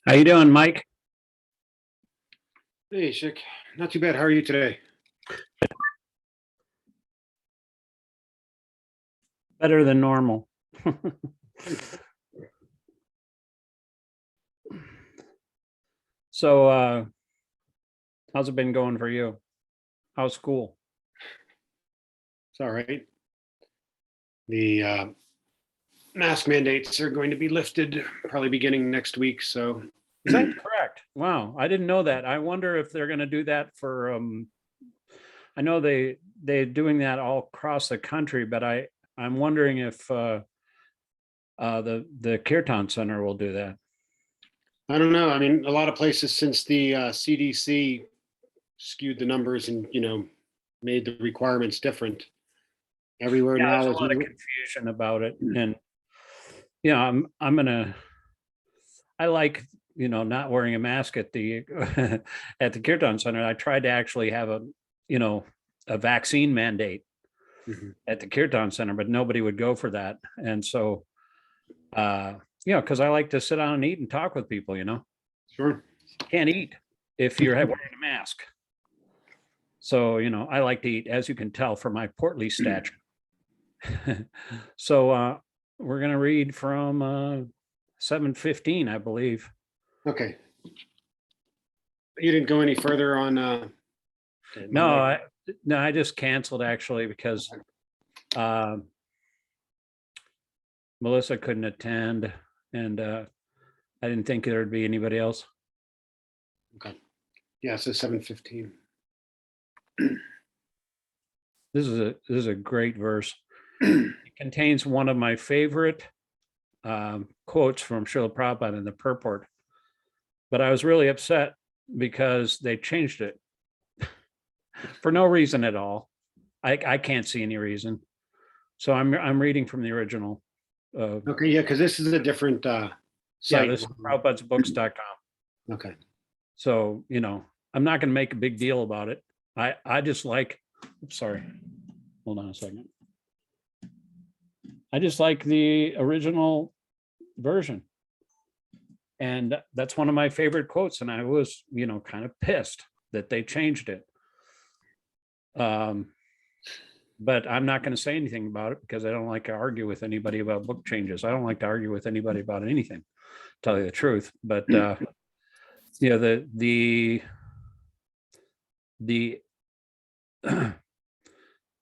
How you doing, Mike? Hey, Shik. Not too bad. How are you today? Better than normal. So, how's it been going for you? How's school? It's all right. The mask mandates are going to be lifted probably beginning next week. So, Is that correct? Wow, I didn't know that. I wonder if they're going to do that for. I know they're doing that all across the country, but I'm wondering if the Kirtan Center will do that. I don't know. I mean, a lot of places since the CDC skewed the numbers and made the requirements different. Everywhere Yeah, now there's is a lot of confusion about it, and yeah, I'm gonna. I like not wearing a mask at the at the Kirtan Center. I tried to actually have a vaccine mandate Mhm. at the Kirtan Center, but nobody would go for that. And so, because I like to sit down and eat and talk with people. Sure. Can't eat if you're wearing a mask. So I like to eat, as you can tell from my portly stature. So we're gonna read from 7:15, I believe. Okay. You didn't go any further on. No, I just canceled actually because Melissa couldn't attend, and I didn't think there would be anybody else. Okay. Yeah, so 7:15. This is a great verse. It contains one of my favorite quotes from Srila Prabhupada in the purport, but I was really upset because they changed it for no reason at all. I can't see any reason, so I'm reading from the original. Okay, yeah, because this is a different Yeah, site. this is Prabhupada'sBooks.com. Okay. So I'm not going to make a big deal about it. I just like. Sorry, hold on a second. I just like the original version, and that's one of my favorite quotes. And I was kind of pissed that they changed it. But I'm not going to say anything about it because I don't like to argue with anybody about book changes. I don't like to argue with anybody about anything, to tell you the truth. But the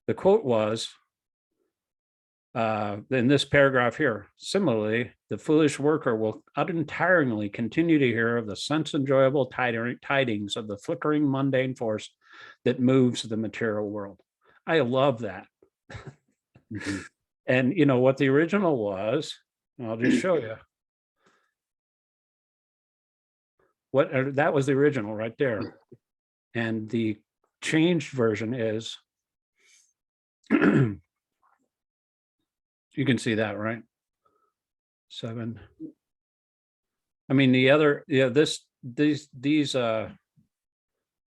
the quote was in this paragraph here. Similarly, the foolish worker will untiringly continue to hear of the sense-enjoyable tidings of the flickering mundane force that moves the material world. I love that. Mhm. And what the original was, I'll just show you. That was the original right there. And the changed version is you can see that, right? 7. I mean, the other, these the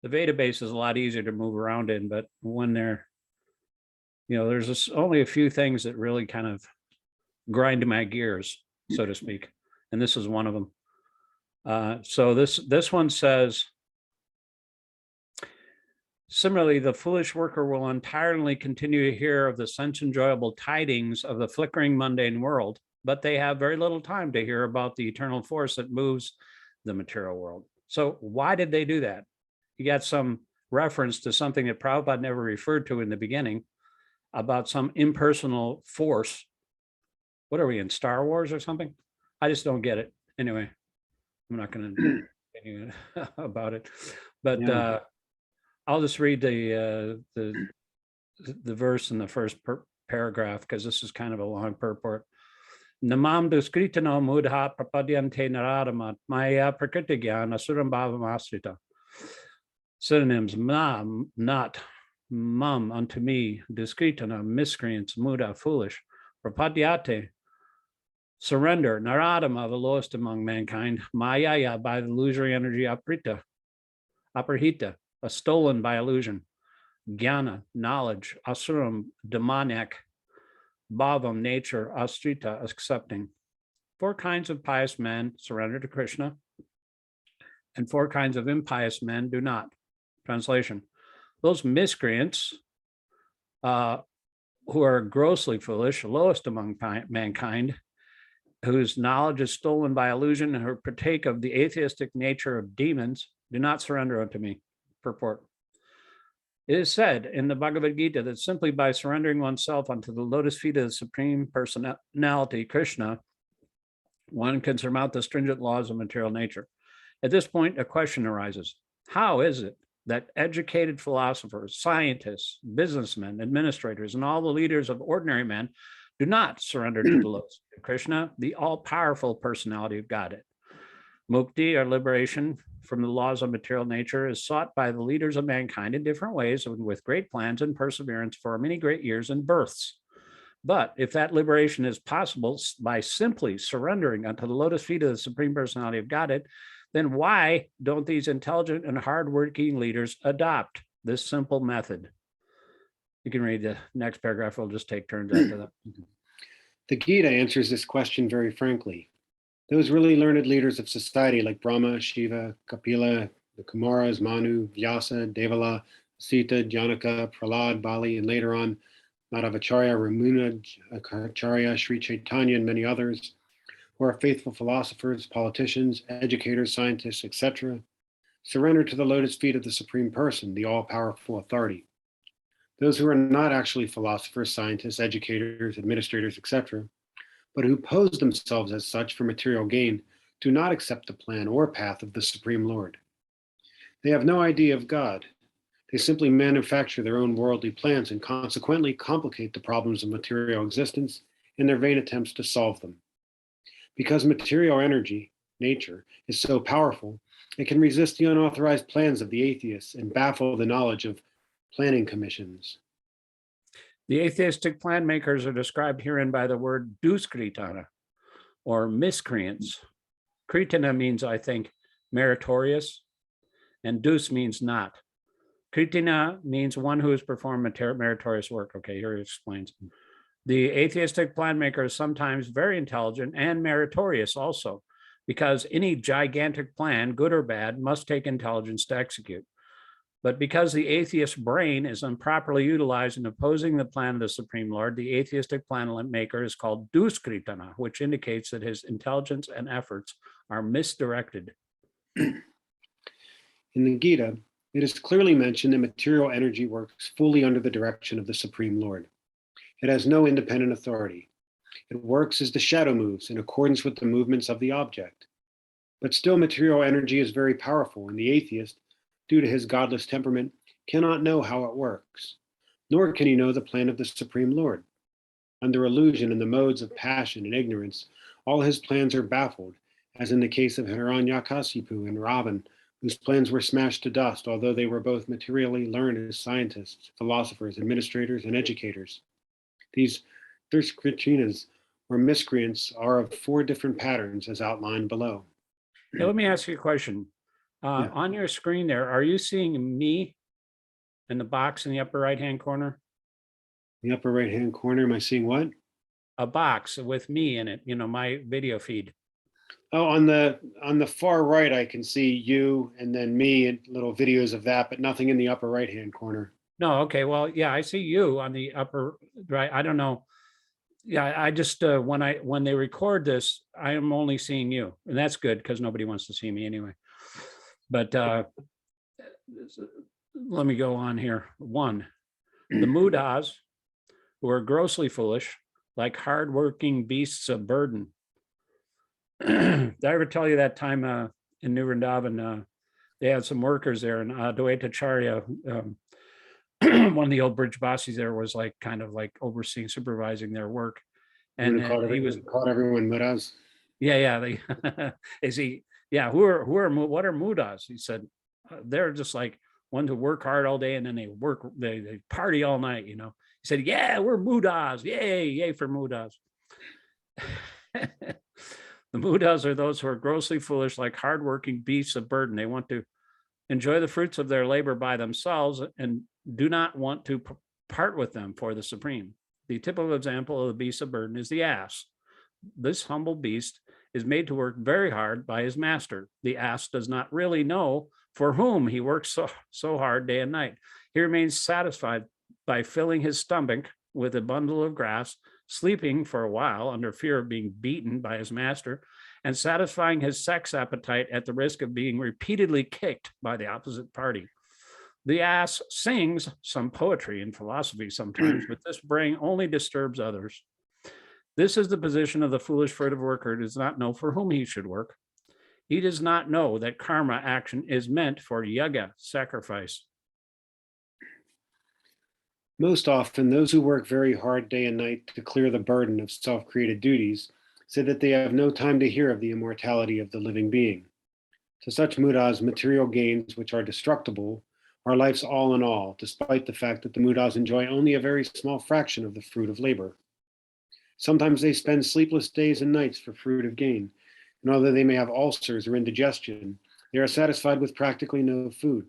Veda base is a lot easier to move around in, but when they're there's only a few things that really kind of grind my gears, so to speak, and this is one of them. So this one says, similarly, the foolish worker will entirely continue to hear of the sense-enjoyable tidings of the flickering mundane world, but they have very little time to hear about the eternal force that moves the material world. So why did they do that? You got some reference to something that Prabhupada never referred to in the beginning, about some impersonal force. What are we in, Star Wars or something? I just don't get it. Anyway, I'm not going to continue about it, but I'll just read the verse in the first paragraph because this is kind of a long purport. Namam duskritano mudha prapadyante naradamat maya prakritigyan asuram bhavam asrita. Synonyms: nam, not; mum, unto me; duskritana, miscreants; muda, foolish; prapadyate, surrender; naradama, the lowest among mankind; mayaya, by the illusory energy; aparhita, stolen by illusion; jnana, knowledge; asuram, demoniac; bhavam, nature; astrita, accepting. 4 kinds of pious men surrender to Krishna, and 4 kinds of impious men do not. Translation: those miscreants who are grossly foolish, lowest among mankind, whose knowledge is stolen by illusion and who partake of the atheistic nature of demons, do not surrender unto me. Purport: it is said in the Bhagavad-gītā that simply by surrendering oneself unto the lotus feet of the Supreme Personality, Krishna, one can surmount the stringent laws of material nature. At this point, a question arises. How is it that educated philosophers, scientists, businessmen, administrators, and all the leaders of ordinary men do not surrender to the lotus feet of Krishna, the all-powerful personality of Godhead? Mukti, or liberation from the laws of material nature, is sought by the leaders of mankind in different ways and with great plans and perseverance for many great years and births. But if that liberation is possible by simply surrendering unto the lotus feet of the Supreme Personality of Godhead, then why don't these intelligent and hardworking leaders adopt this simple method? You can read the next paragraph. We'll just take turns after that. The Gita answers this question very frankly. Those really learned leaders of society like Brahma, Shiva, Kapila, the Kumaras, Manu, Vyasa, Devala, Sita, Janaka, Prahlad, Bali, and later on Madhavacharya, Ramuna, Acharya, Sri Chaitanya, and many others, who are faithful philosophers, politicians, educators, scientists, etc., surrender to the lotus feet of the Supreme Person, the all-powerful authority. Those who are not actually philosophers, scientists, educators, administrators, etc., but who pose themselves as such for material gain, do not accept the plan or path of the Supreme Lord. They have no idea of God. They simply manufacture their own worldly plans and consequently complicate the problems of material existence in their vain attempts to solve them. Because material energy, nature, is so powerful, it can resist the unauthorized plans of the atheists and baffle the knowledge of planning commissions. The atheistic plan makers are described herein by the word duskritana, or miscreants. Kritana means, I think, meritorious, and dus means not. Kritina means one who has performed meritorious work. Okay, here he explains. The atheistic plan maker is sometimes very intelligent and meritorious also, because any gigantic plan, good or bad, must take intelligence to execute. But because the atheist brain is improperly utilized in opposing the plan of the Supreme Lord, the atheistic plan maker is called duskritana, which indicates that his intelligence and efforts are misdirected. In the Gita, it is clearly mentioned that material energy works fully under the direction of the Supreme Lord. It has no independent authority. It works as the shadow moves in accordance with the movements of the object. But still, material energy is very powerful, and the atheist, due to his godless temperament, cannot know how it works, nor can he know the plan of the Supreme Lord. Under illusion and the modes of passion and ignorance, all his plans are baffled, as in the case of Hiranyakasipu and Ravan, whose plans were smashed to dust, although they were both materially learned as scientists, philosophers, administrators, and educators. These Duskritas, or miscreants, are of 4 different patterns, as outlined below. Now, let me ask you a question. On your screen there, are you seeing me in the box in the upper right-hand corner? The upper right-hand corner, am I seeing what? A box with me in it, my video feed. Oh, on the far right, I can see you and then me and little videos of that, but nothing in the upper right-hand corner. No, okay, well, yeah, I see you on the upper right. I don't know. Yeah, I just when they record this, I am only seeing you, and that's good because nobody wants to see me anyway. But let me go on here. 1, the mudas, who are grossly foolish, like hardworking beasts of burden. Did I ever tell you that time in New Vrindavan, they had some workers there, and Advaitacharya, one of the old bridge bosses there, was kind of overseeing, supervising their work. And he was called everyone mudas. Yeah, they is he? Yeah, what are mudas? He said they're just like ones who work hard all day and then they party all night. He said, yeah, we're mudas. Yay for mudas. The mudas are those who are grossly foolish, like hardworking beasts of burden. They want to enjoy the fruits of their labor by themselves and do not want to part with them for the Supreme. The typical example of the beast of burden is the ass. This humble beast is made to work very hard by his master. The ass does not really know for whom he works so hard day and night. He remains satisfied by filling his stomach with a bundle of grass, sleeping for a while under fear of being beaten by his master, and satisfying his sex appetite at the risk of being repeatedly kicked by the opposite party. The ass sings some poetry and philosophy sometimes, but this brain only disturbs others. This is the position of the foolish furtive worker who does not know for whom he should work. He does not know that karma action is meant for yaga, sacrifice. Most often, those who work very hard day and night to clear the burden of self-created duties say that they have no time to hear of the immortality of the living being. To such mudas, material gains, which are destructible, are life's all in all, despite the fact that the mudas enjoy only a very small fraction of the fruit of labor. Sometimes they spend sleepless days and nights for fruit of gain, and although they may have ulcers or indigestion, they are satisfied with practically no food.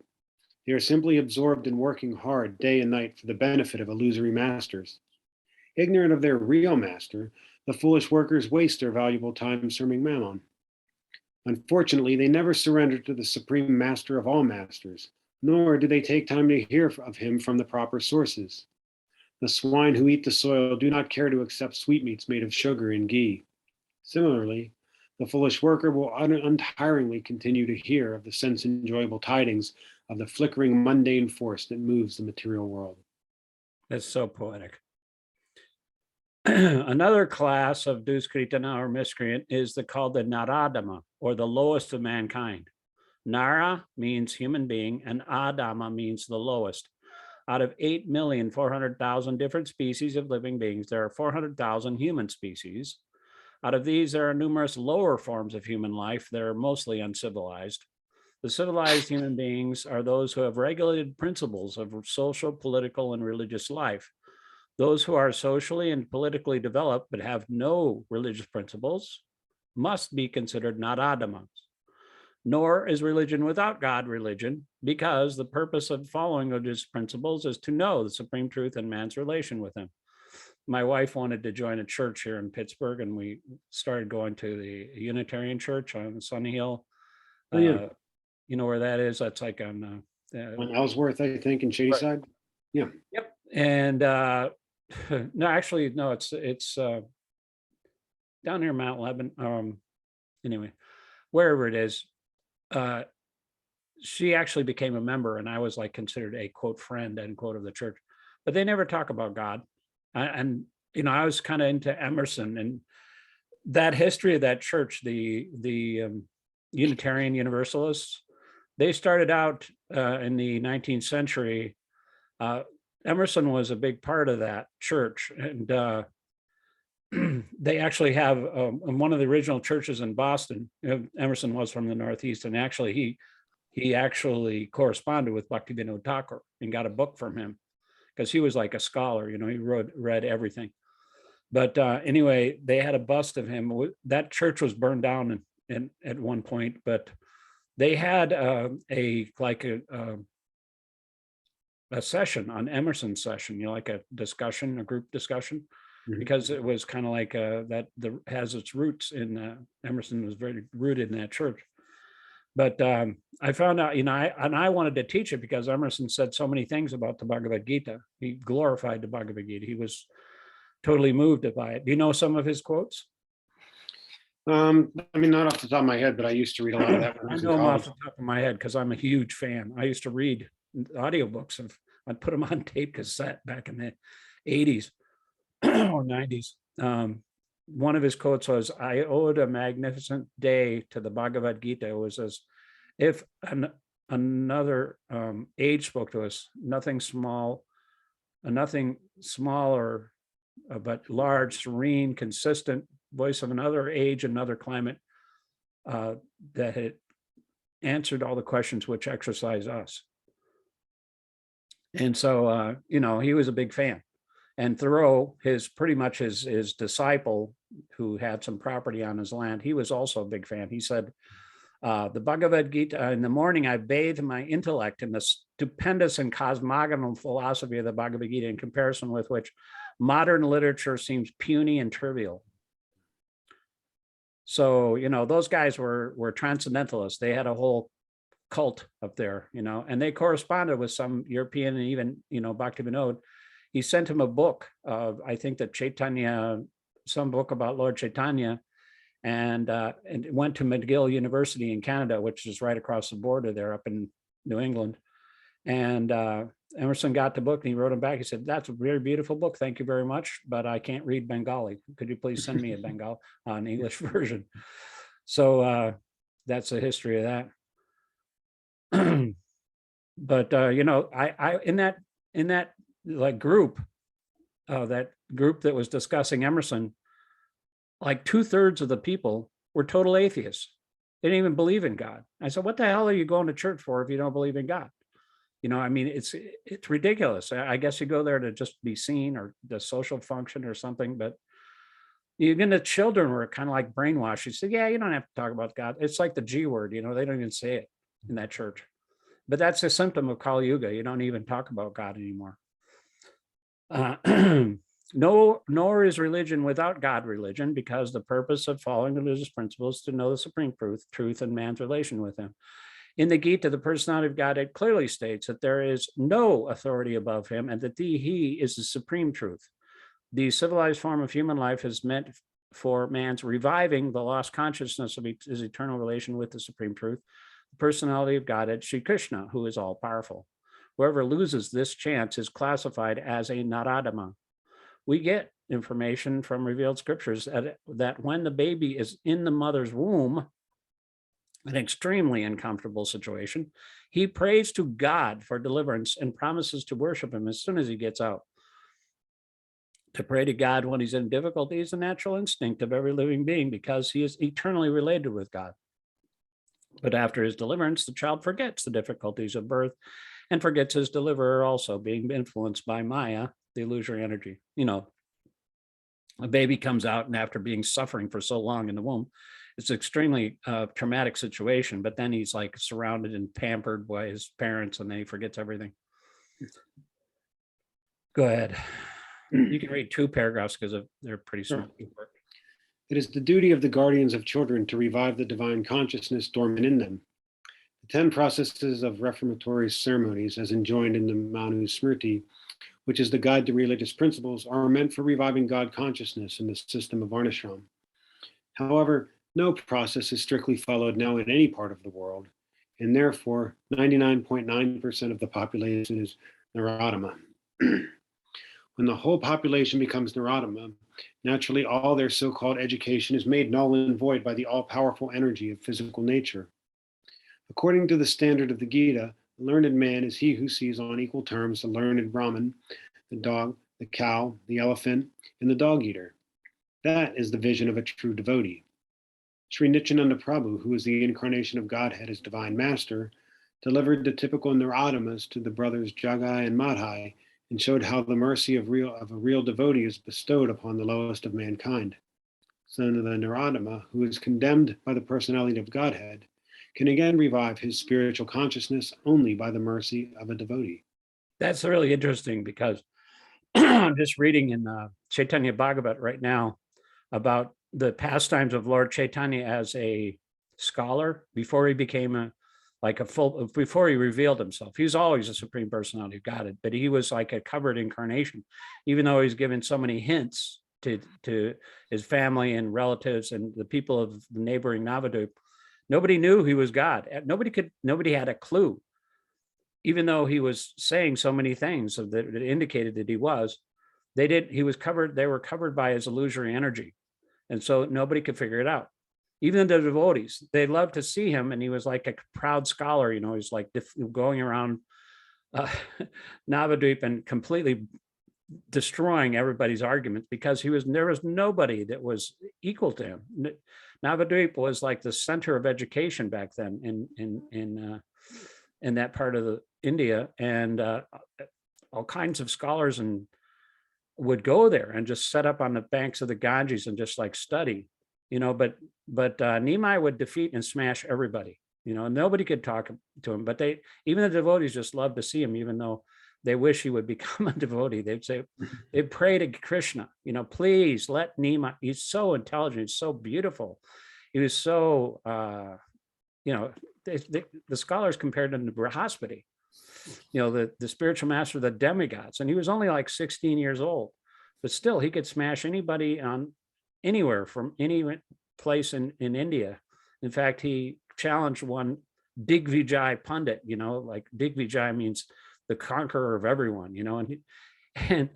They are simply absorbed in working hard day and night for the benefit of illusory masters. Ignorant of their real master, the foolish workers waste their valuable time serving Mammon. Unfortunately, they never surrender to the supreme master of all masters, nor do they take time to hear of him from the proper sources. The swine who eat the soil do not care to accept sweetmeats made of sugar and ghee. Similarly, the foolish worker will untiringly continue to hear of the sense-enjoyable tidings of the flickering mundane force that moves the material world. That's so poetic. Another class of Duskritana or miscreant is called the Naradama, or the lowest of mankind. Nara means human being, and Adama means the lowest. Out of 8,400,000 different species of living beings, there are 400,000 human species. Out of these, there are numerous lower forms of human life that are mostly uncivilized. The civilized human beings are those who have regulated principles of social, political, and religious life. Those who are socially and politically developed but have no religious principles must be considered Naradamas. Nor is religion without God religion, because the purpose of following religious principles is to know the supreme truth and man's relation with him. My wife wanted to join a church here in Pittsburgh, and we started going to the Unitarian Church on Sunny Hill. Oh, yeah. You know where that is? That's like on Ellsworth, I think, in Shadyside. Right. Yeah. Yep. And no, actually, no, it's down near Mount Lebanon. Anyway, wherever it is. She actually became a member, and I was like considered a quote friend end quote of the church, but they never talk about God. And you know, I was kind of into Emerson and that history of that church, the Unitarian Universalists. They started out in the 19th century. Emerson was a big part of that church, and they actually have one of the original churches in Boston. Emerson was from the Northeast, and actually he actually corresponded with Bhaktivinoda Thakur and got a book from him because he was like a scholar. You know, he read everything. But anyway, they had a bust of him. That church was burned down at one point, but they had a session on Emerson's session. You know, like a discussion, a group discussion. Because it was kind of like that has its roots in Emerson was very rooted in that church. But I found out, you know, I wanted to teach it because Emerson said so many things about the Bhagavad-gītā. He glorified the Bhagavad-gītā. He was totally moved by it. Do you know some of his quotes? I mean, not off the top of my head, but I used to read a lot of that. I know them off the top of my head because I'm a huge fan. I used to read audiobooks I'd put them on tape cassette back in the 80s. Or 90s. One of his quotes was, "I owed a magnificent day to the Bhagavad-gītā." It was as if another age spoke to us, nothing smaller, but large, serene, consistent voice of another age, another climate that had answered all the questions which exercise us. And so, you know, he was a big fan. And Thoreau, pretty much his disciple, who had some property on his land, he was also a big fan. He said, the Bhagavad-gītā, in the morning, I bathe my intellect in the stupendous and cosmogonal philosophy of the Bhagavad-gītā, in comparison with which modern literature seems puny and trivial. So, those guys were transcendentalists. They had a whole cult up there, and they corresponded with some European, and even, Bhakti-Vinod. He sent him a book of, I think, that Chaitanya, some book about Lord Chaitanya, and it went to McGill University in Canada, which is right across the border there up in New England. And Emerson got the book and he wrote him back. He said, "That's a very beautiful book. Thank you very much, but I can't read Bengali. Could you please send me a Bengal an English version?" So that's the history of that. But I in that like group that was discussing Emerson, like 2/3 of the people were total atheists. They didn't even believe in God. I said, "What the hell are you going to church for if you don't believe in God?" I mean, it's ridiculous. I guess you go there to just be seen or the social function or something, but even the children were kind of like brainwashed. You said, "Yeah, you don't have to talk about God." It's like the G word, they don't even say it in that church. But that's a symptom of Kali Yuga. You don't even talk about God anymore. No, nor is religion without God religion, because the purpose of following religious principles is to know the supreme truth and man's relation with him. In the Gita, the personality of God, it clearly states that there is no authority above him and that he is the supreme truth. The civilized form of human life is meant for man's reviving the lost consciousness of his eternal relation with the supreme truth, the personality of Godhead, Sri Krishna, who is all powerful. Whoever loses this chance is classified as a Naradama. We get information from revealed scriptures that when the baby is in the mother's womb, an extremely uncomfortable situation, he prays to God for deliverance and promises to worship him as soon as he gets out. To pray to God when he's in difficulty is a natural instinct of every living being because he is eternally related with God. But after his deliverance, the child forgets the difficulties of birth and forgets his deliverer also, being influenced by Maya, the illusory energy. A baby comes out, and after being suffering for so long in the womb, it's an extremely traumatic situation, but then he's like surrounded and pampered by his parents, and then he forgets everything. Go ahead. You can read 2 paragraphs because they're pretty small. It is the duty of the guardians of children to revive the divine consciousness dormant in them. The 10 processes of reformatory ceremonies, as enjoined in the Manu Smriti, which is the guide to religious principles, are meant for reviving God consciousness in the system of Varnashram. However, no process is strictly followed now in any part of the world, and therefore 99.9% of the population is Naradama. When the whole population becomes Naradama, naturally all their so-called education is made null and void by the all-powerful energy of physical nature. According to the standard of the Gita, the learned man is he who sees on equal terms the learned Brahmin, the dog, the cow, the elephant, and the dog-eater. That is the vision of a true devotee. Sri Nityananda Prabhu, who is the incarnation of Godhead as divine master, delivered the typical Naradamas to the brothers Jagai and Madhai and showed how the mercy of a real devotee is bestowed upon the lowest of mankind. So the Naradama, who is condemned by the personality of Godhead, can again revive his spiritual consciousness only by the mercy of a devotee. That's really interesting because I'm just reading in Chaitanya Bhagavat right now about the pastimes of Lord Chaitanya as a scholar before he became before he revealed himself. He was always a supreme personality of Godhead, but he was like a covered incarnation, even though he's given so many hints to his family and relatives and the people of the neighboring Navadvip. Nobody knew he was God. Nobody had a clue, even though he was saying so many things that indicated that he was. They were covered by his illusory energy. And so nobody could figure it out. Even the devotees, they loved to see him. And he was like a proud scholar, he's like going around Navadvip and completely destroying everybody's arguments because there was nobody that was equal to him. Navadvip was like the center of education back then in that part of India, and all kinds of scholars would go there and just set up on the banks of the Ganges and just like study, but Nimai would defeat and smash everybody, nobody could talk to him, but even the devotees just loved to see him, even though they wish he would become a devotee. They'd pray to Krishna, please let Nimai, he's so intelligent, he's so beautiful. he was so, you know, the scholars compared him to Brihaspati, you know, the spiritual master of the demigods. And he was only like 16 years old, but still he could smash anybody on anywhere from any place in India. In fact, he challenged one Digvijay Pandit, you know, like Digvijay means the conqueror of everyone, you know, and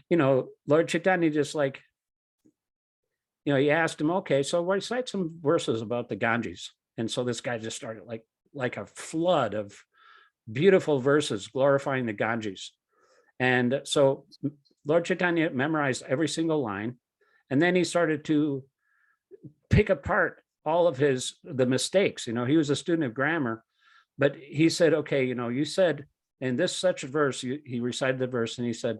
you know, Lord Chaitanya just like, you know, he asked him, okay, so recite some verses about the Ganges. And so this guy just started like a flood of beautiful verses glorifying the Ganges. And so Lord Chaitanya memorized every single line. And then he started to pick apart all of the mistakes. You know, he was a student of grammar, but he said, okay, you know, you said in this such a verse, he recited the verse and he said,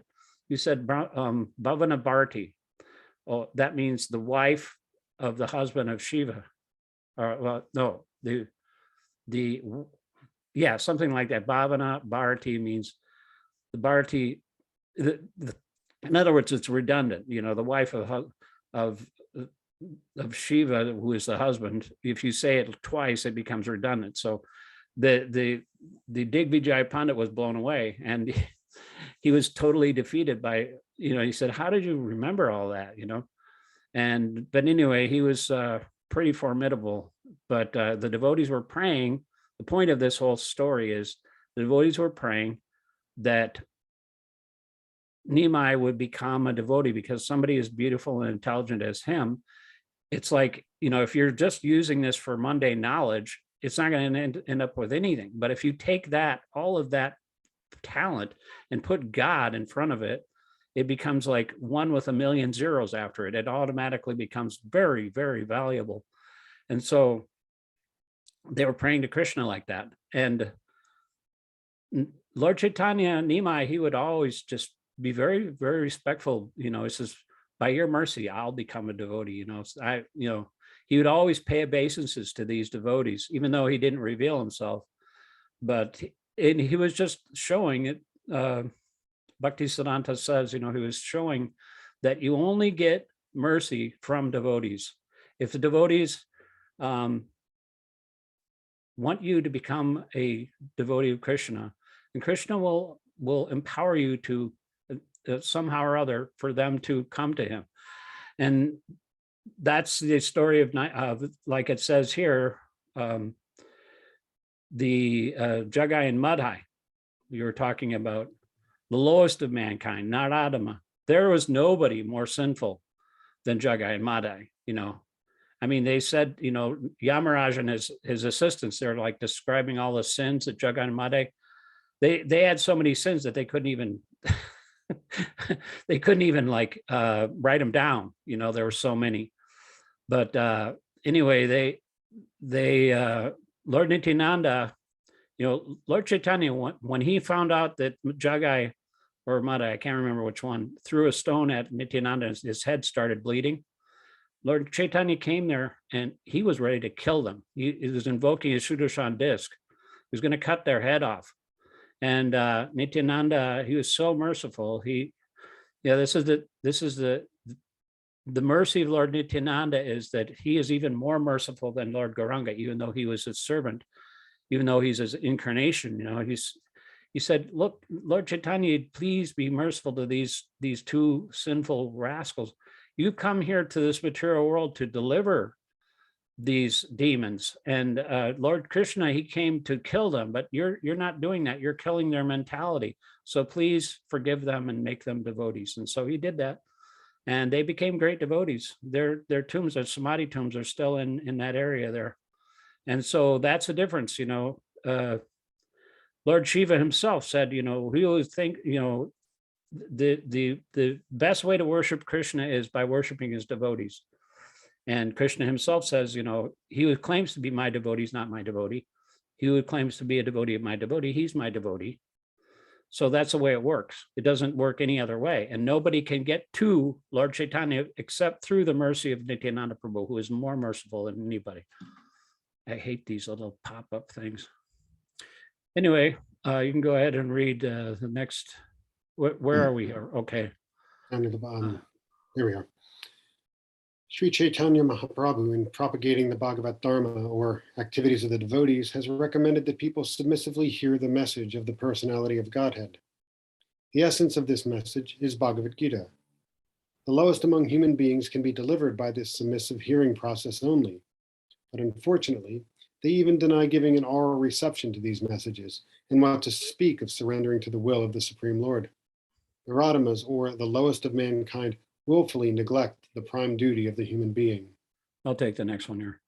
you said Bhavana Bharati. Oh, that means the wife of the husband of Shiva. Or well, no, yeah, something like that. Bhavana Bharati means the Bharati. In other words, it's redundant. You know, the wife of Shiva, who is the husband. If you say it twice, it becomes redundant. So the Digvijay Pandit was blown away, and he was totally defeated by, you know, he said, how did you remember all that, you know? But anyway, he was pretty formidable. But the devotees were praying. The point of this whole story is the devotees were praying that Nimai would become a devotee because somebody as beautiful and intelligent as him. It's like, you know, if you're just using this for mundane knowledge, it's not going to end up with anything. But if you take that, all of that talent and put God in front of it, it becomes like one with a million zeros after it. It automatically becomes very, very valuable. And so they were praying to Krishna like that. And Lord Chaitanya, Nimai, he would always just be very, very respectful. You know, he says, by your mercy, I'll become a devotee. You know, he would always pay obeisances to these devotees, even though he didn't reveal himself. But he was just showing it. Bhaktisiddhanta says, you know, he was showing that you only get mercy from devotees. If the devotees want you to become a devotee of Krishna, and Krishna will empower you to somehow or other for them to come to him. And that's the story of like it says here, the Jagai and Madhai, you were talking about, the lowest of mankind, Naradama. There was nobody more sinful than Jagai and Madhai, you know. I mean, they said, you know, Yamaraj and his assistants, they're like describing all the sins that Jagai and Madhai, they had so many sins that they couldn't even like write them down. You know, there were so many. But anyway, they Lord Nityananda, you know, Lord Chaitanya, when he found out that Jagai or Madhai, I can't remember which one, threw a stone at Nityananda and his head started bleeding, Lord Chaitanya came there and he was ready to kill them. He was invoking his Sudarshan disc. He was going to cut their head off. And Nityananda, he was so merciful. This is the mercy of Lord Nityananda is that he is even more merciful than Lord Gauranga, even though he was his servant, even though he's his incarnation. You know, he said, look, Lord Chaitanya, please be merciful to these two sinful rascals. You come here to this material world to deliver these demons, and Lord Krishna, he came to kill them, but you're not doing that. You're killing their mentality. So please forgive them and make them devotees. And so he did that, and they became great devotees. Their tombs, their samadhi tombs, are still in that area there. And so that's the difference. You know, Lord Shiva himself said, you know, he always think, you know, the best way to worship Krishna is by worshiping his devotees. And Krishna himself says, you know, he who claims to be my devotee is not my devotee. He who claims to be a devotee of my devotee, he's my devotee. So that's the way it works. It doesn't work any other way. And nobody can get to Lord Chaitanya except through the mercy of Nityananda Prabhu, who is more merciful than anybody. I hate these little pop-up things. Anyway, you can go ahead and read the next. Where are we here? Okay. Under the bottom. There we are. Sri Chaitanya Mahaprabhu, in propagating the Bhagavad Dharma, or activities of the devotees, has recommended that people submissively hear the message of the personality of Godhead. The essence of this message is Bhagavad-gītā. The lowest among human beings can be delivered by this submissive hearing process only, but unfortunately, they even deny giving an oral reception to these messages and want to speak of surrendering to the will of the Supreme Lord. Naradamas, or the lowest of mankind, willfully neglect the prime duty of the human being. I'll take the next one here.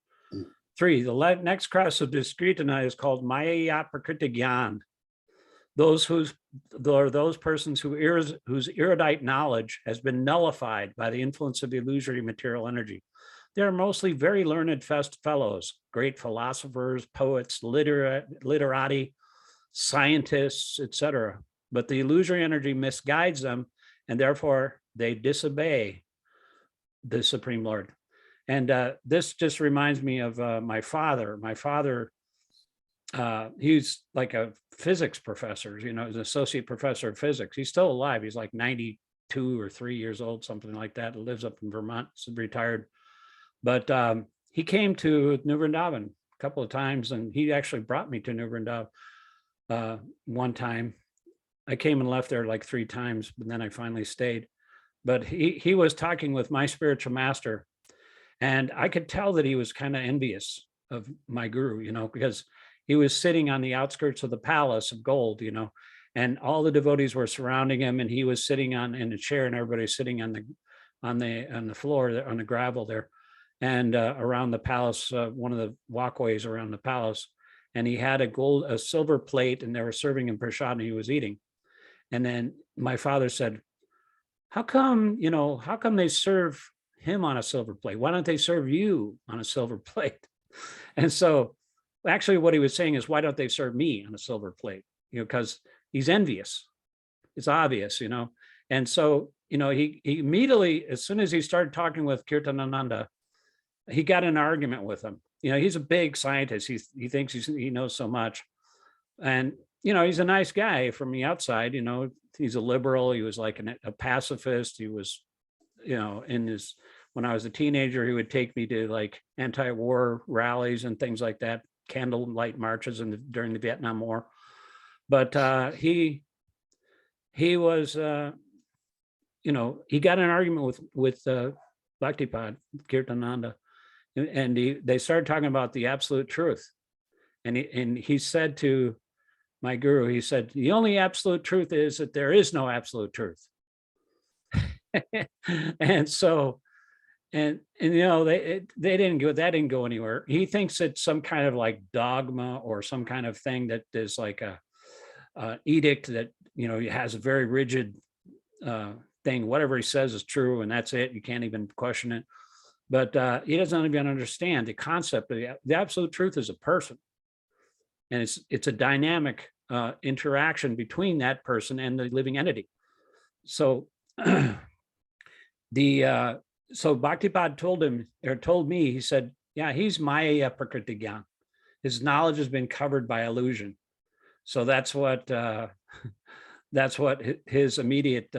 3, the next class of Diskritana is called Maya Prakriti Gyan. Those persons whose erudite knowledge has been nullified by the influence of illusory material energy. They are mostly very learned fellows, great philosophers, poets, literati, scientists, etc. But the illusory energy misguides them, and therefore they disobey the Supreme Lord. And this just reminds me of my father. My father, he's like a physics professor, he's an associate professor of physics. He's still alive. He's like 92 or 3 years old, something like that. He lives up in Vermont, he's retired. But he came to New Vrindavan a couple of times, and he actually brought me to New Vrindavan one time. I came and left there like 3 times, but then I finally stayed. But he was talking with my spiritual master, and I could tell that he was kind of envious of my guru, because he was sitting on the outskirts of the palace of gold, and all the devotees were surrounding him, and he was sitting in a chair, and everybody's sitting on the floor there, on the gravel there, and around the palace, one of the walkways around the palace, and he had a silver plate, and they were serving him prasad, and he was eating. And then my father said, how come they serve him on a silver plate? Why don't they serve you on a silver plate? And so actually what he was saying is, why don't they serve me on a silver plate? Because he's envious. It's obvious, And so, he immediately, as soon as he started talking with Kirtanananda, he got in an argument with him. He's a big scientist. He thinks he knows so much. And, he's a nice guy from the outside, he's a liberal. He was like a pacifist. He was, when I was a teenager, he would take me to like anti-war rallies and things like that, candlelight marches during the Vietnam War. But he was, he got in an argument with Bhaktipad, Kirtananda, and they started talking about the absolute truth. And he said to my guru, he said, the only absolute truth is that there is no absolute truth. And so, and they didn't go anywhere. He thinks it's some kind of like dogma or some kind of thing that is like a edict that, has a very rigid thing. Whatever he says is true, and that's it. You can't even question it. But he doesn't even understand the concept of the absolute truth is a person. And it's a dynamic interaction between that person and the living entity. So so Bhaktipad told me, he said, yeah, he's Maya Prakriti Gyan. His knowledge has been covered by illusion. So that's what his immediate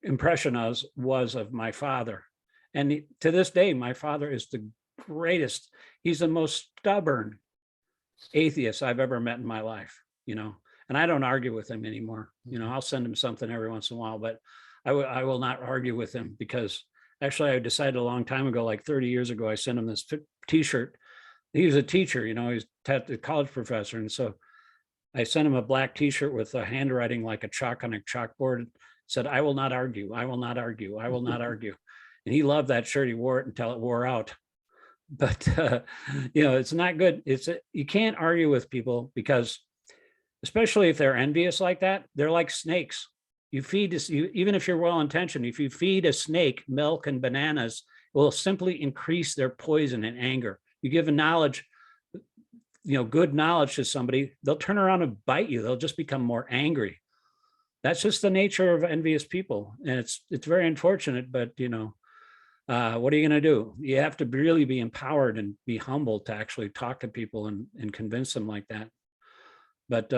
impression was of my father. And to this day, my father is the greatest. He's the most stubborn atheist I've ever met in my life, and I don't argue with him anymore. I'll send him something every once in a while, but I will not argue with him, because actually I decided a long time ago, like 30 years ago, I sent him this t-shirt. He was a teacher, he's a college professor. And so I sent him a black t-shirt with a handwriting like a chalk on a chalkboard. It said, I will not argue. I will not argue. I will not argue. And he loved that shirt. He wore it until it wore out. But, it's not good. You can't argue with people, because especially if they're envious like that, they're like snakes. Even if you're well-intentioned, if you feed a snake milk and bananas, it will simply increase their poison and anger. You give good knowledge to somebody, they'll turn around and bite you. They'll just become more angry. That's just the nature of envious people. And it's very unfortunate, but what are you going to do? You have to really be empowered and be humble to actually talk to people and convince them like that. But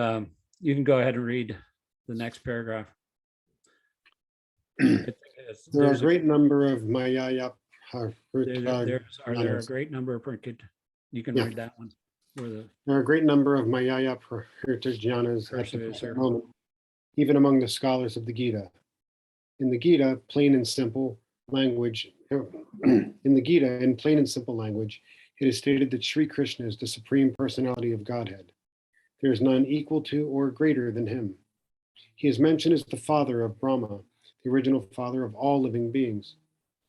you can go ahead and read the next paragraph. There are a great number of Maya Are there a great number of you can Yeah. read that one. There are a great number of Mayaya Prahrita Jnanas at the Verses present are- moment, even among the scholars of the Gita. In the Gita, plain and simple language, it is stated that Sri Krishna is the Supreme Personality of Godhead. There is none equal to or greater than him. He is mentioned as the father of Brahma, the original father of all living beings.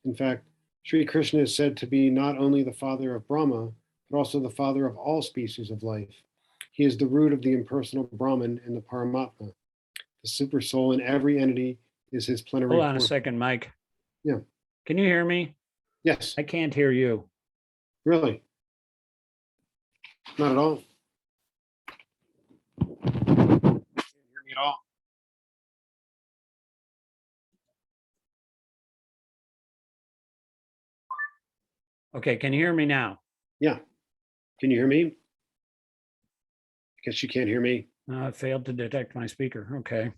In fact, Sri Krishna is said to be not only the father of Brahma, but also the father of all species of life. He is the root of the impersonal Brahman and the Paramatma. The super soul in every entity is his plenary. Hold on a second, Mike. Yeah. Can you hear me? Yes. I can't hear you. Really? Not at all. Can't hear me at all. Okay, can you hear me now? Yeah. Can you hear me? I guess you can't hear me. It failed to detect my speaker. Okay.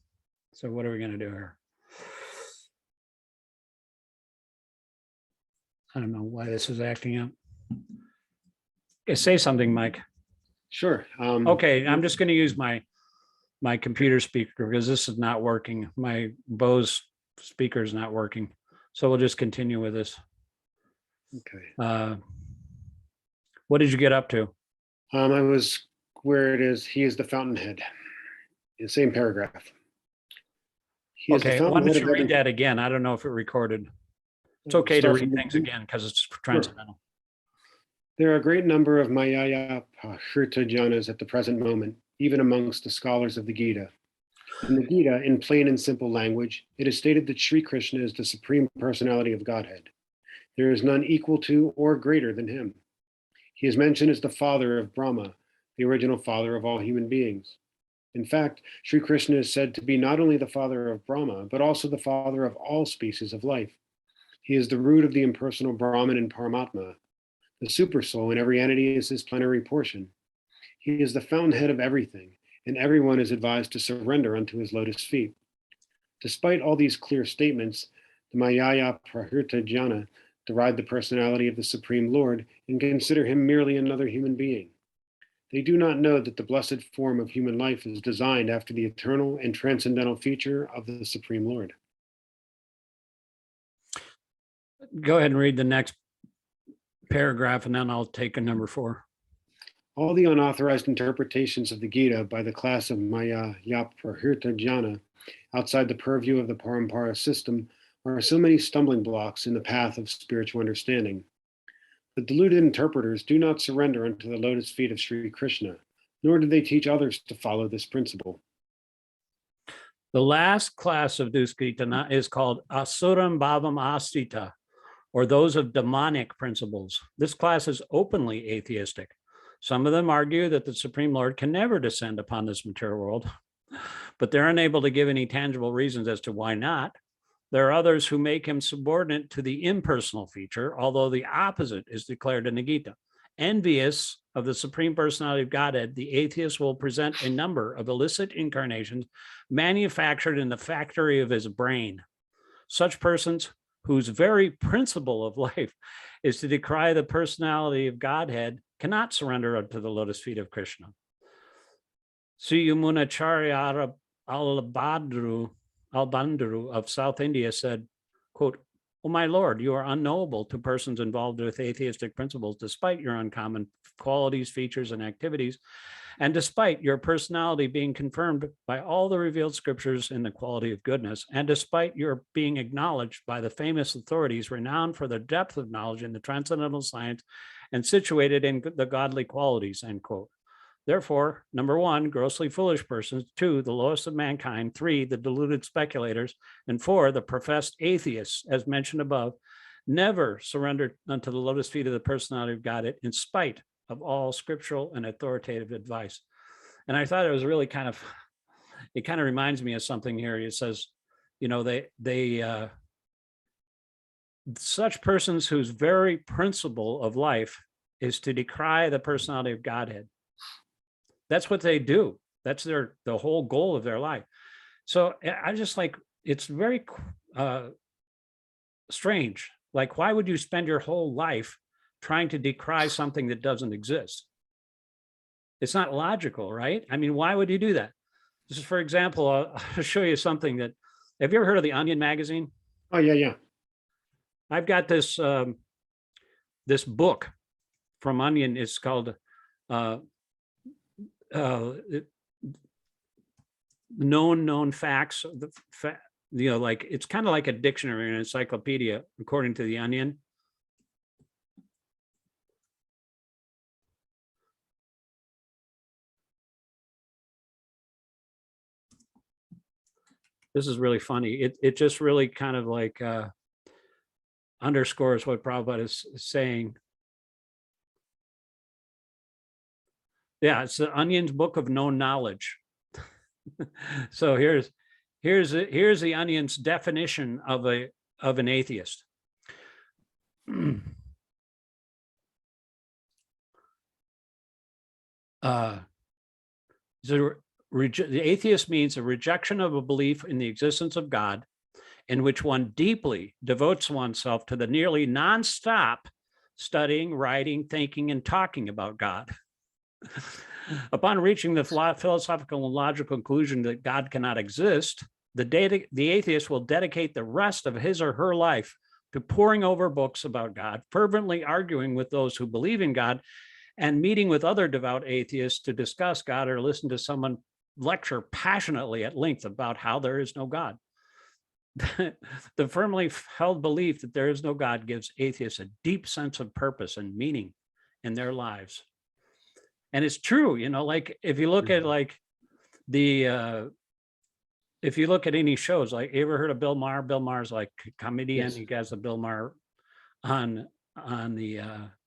So what are we going to do here? I don't know why this is acting up. Okay, say something, Mike. Sure. Okay, I'm just going to use my computer speaker because this is not working. My Bose speaker is not working. So we'll just continue with this. Okay. What did you get up to? I was where it is. He is the fountainhead. The same paragraph. He is the Okay, why don't fountainhead you of read every- that again? I don't know if it recorded. It's okay to Start read from the things beginning? again because it's transcendental. There are a great number of Mayaya Prahrita Jnanas at the present moment, even amongst the scholars of the Gita. In the Gita, in plain and simple language, it is stated that Sri Krishna is the Supreme Personality of Godhead. There is none equal to or greater than him. He is mentioned as the father of Brahma, the original father of all human beings. In fact, Sri Krishna is said to be not only the father of Brahma, but also the father of all species of life. He is the root of the impersonal Brahman and Paramatma. The supersoul in every entity is his plenary portion. He is the fountainhead of everything, and everyone is advised to surrender unto his lotus feet. Despite all these clear statements, the Mayaya Prahrita Jnana deride the personality of the Supreme Lord and consider him merely another human being. They do not know that the blessed form of human life is designed after the eternal and transcendental feature of the Supreme Lord. Go ahead and read the next paragraph and then I'll take a number 4. All the unauthorized interpretations of the Gita by the class of Maya Prahrita Jnana outside the purview of the Parampara system are so many stumbling blocks in the path of spiritual understanding. The deluded interpreters do not surrender unto the lotus feet of Sri Krishna, nor do they teach others to follow this principle. The last class of Duskritana is called Asuram Bhavam Astita, or those of demonic principles. This class is openly atheistic. Some of them argue that the Supreme Lord can never descend upon this material world, but they're unable to give any tangible reasons as to why not. There are others who make him subordinate to the impersonal feature, although the opposite is declared in the Gita. Envious of the Supreme Personality of Godhead, the atheist will present a number of illicit incarnations manufactured in the factory of his brain. Such persons whose very principle of life is to decry the personality of Godhead cannot surrender to the lotus feet of Krishna. Suyumunacharya Albandru of South India said, quote, "Oh, my Lord, you are unknowable to persons involved with atheistic principles, despite your uncommon qualities, features, and activities, and despite your personality being confirmed by all the revealed scriptures in the quality of goodness, and despite your being acknowledged by the famous authorities renowned for their depth of knowledge in the transcendental science and situated in the godly qualities," end quote. Therefore, number 1, grossly foolish persons; 2, the lowest of mankind; 3, the deluded speculators; and 4, the professed atheists, as mentioned above, never surrender unto the lotus feet of the personality of God in spite of all scriptural and authoritative advice. And I thought it was really it kind of reminds me of something here. It says, you know, such persons whose very principle of life is to decry the personality of Godhead. That's what they do. That's the whole goal of their life. So I just it's very strange Like, why would you spend your whole life trying to decry something that doesn't exist? It's not logical, right? I mean, why would you do that? This is, for example, I'll show you something that, have you ever heard of the Onion magazine? Oh, yeah, yeah. I've got this, this book from Onion. It's called known facts. Like, it's kind of like a dictionary, an encyclopedia, according to the Onion. This is really funny. It just really kind of like underscores what Prabhupada is saying. Yeah, it's the Onion's book of known knowledge. So here's the Onion's definition of an atheist. The atheist means a rejection of a belief in the existence of God, in which one deeply devotes oneself to the nearly nonstop studying, writing, thinking, and talking about God. Upon reaching the philosophical and logical conclusion that God cannot exist, the atheist will dedicate the rest of his or her life to poring over books about God, fervently arguing with those who believe in God, and meeting with other devout atheists to discuss God or listen to someone lecture passionately at length about how there is no God. The firmly held belief that there is no God gives atheists a deep sense of purpose and meaning in their lives. And it's true, like if you look at like if you look at any shows, like, you ever heard of Bill Maher? Bill Maher's like a comedian. Yes. He has the Bill Maher on the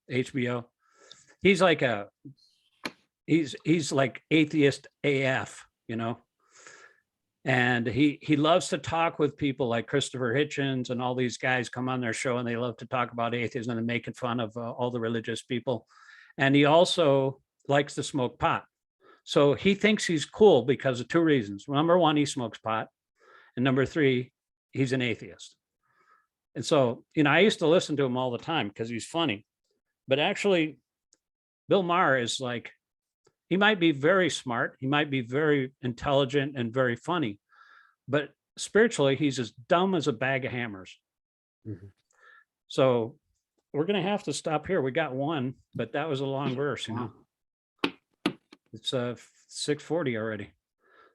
HBO. He's like he's like atheist AF, and he loves to talk with people like Christopher Hitchens and all these guys come on their show, and they love to talk about atheism and making fun of all the religious people. And he also likes to smoke pot. So he thinks he's cool because of two reasons. Number one, he smokes pot. And number three, he's an atheist. And so, I used to listen to him all the time because he's funny. But actually, Bill Maher is like, he might be very smart. He might be very intelligent and very funny. But spiritually, he's as dumb as a bag of hammers. Mm-hmm. So we're going to have to stop here. We got one, but that was a long verse, It's 6:40 already.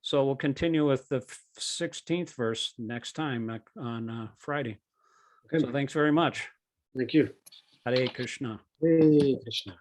So we'll continue with the 16th verse next time on Friday. Okay. So thanks very much. Thank you. Hare Krishna. Hare Krishna.